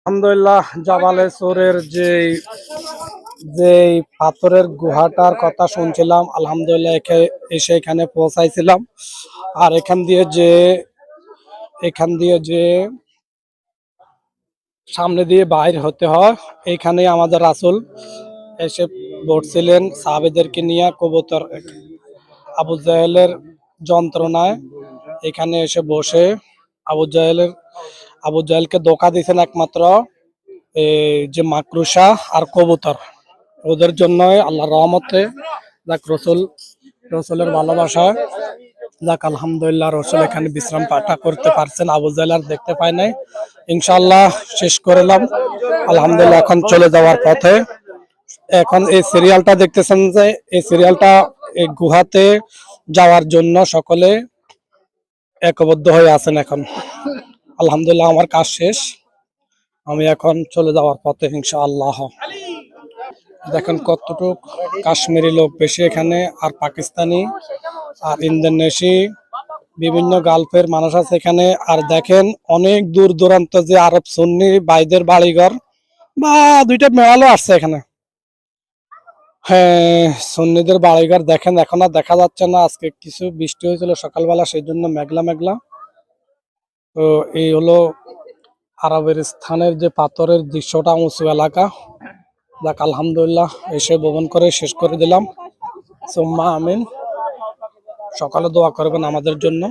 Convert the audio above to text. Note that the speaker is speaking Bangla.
আলহামদুলিল্লাহ জাবালে সোরের যে পাথরের গুহাটার কথা শুনছিলাম, আলহামদুলিল্লাহ এসে এখানে পৌঁছাইছিলাম। আর এখান দিয়ে যে সামনে দিয়ে বাইর হতে হয়, এখানে আমাদের রাসূল এসে বসছিলেন সাহাবেদেরকে নিয়ে কবুতর আবু জাহেলের যন্ত্রণায়। এখানে এসে বসে আবু জাহেলের আবু জাহেলকে ধোঁকা দিয়েছেন একমাত্র এই যে মাকড়সা আর কবুতর। ওদের জন্য আল্লাহর রহমতে যাক রসুলের ভালোবাসা যাক আলহামদুলিল্লাহ রসুল এখানে বিশ্রাম পাঠা করতে পারছেন। আবু জাহেল আর দেখতে পাই নাই। ইনশাআল্লাহ শেষ করলাম আলহামদুলিল্লাহ। এখন চলে যাওয়ার পথে এখন এই সিরিয়ালটা দেখতেছেন যে এই সিরিয়ালটা এই গুহাতে যাওয়ার জন্য সকলে একবদ্ধ হয়ে আছেন। এখন আলহামদুলিল্লাহ আমার কাজ শেষ, আমি এখন চলে যাওয়ার পথে ইনশাআল্লাহ। দেখেন কতটুক কাশ্মীরি লোক বেশি এখানে, আর পাকিস্তানি আর ইন্দোনেশি বিভিন্ন গালফের মানুষ আছে এখানে। আর দেখেন অনেক দূর দূরান্ত যে আরব সুন্নি ভাইদের বাড়িঘর বা দুইটা মেলালো আসছে এখানে। হ্যাঁ, সুন্নিদের বাড়িঘর দেখেন এখন আর দেখা যাচ্ছে না। আজকে কিছু বৃষ্টি হয়েছিল সকালবেলা, সেই জন্য মেঘলা মেঘলা। তো এই হলো আরবের স্থানের যে পাথরের দৃশ্যটা, উঁচু এলাকা। যাক আলহামদুলিল্লাহ এসে ভ্রমণ করে শেষ করে দিলাম। সুম্মা আমিন। সকালে দোয়া করবেন আমাদের জন্য।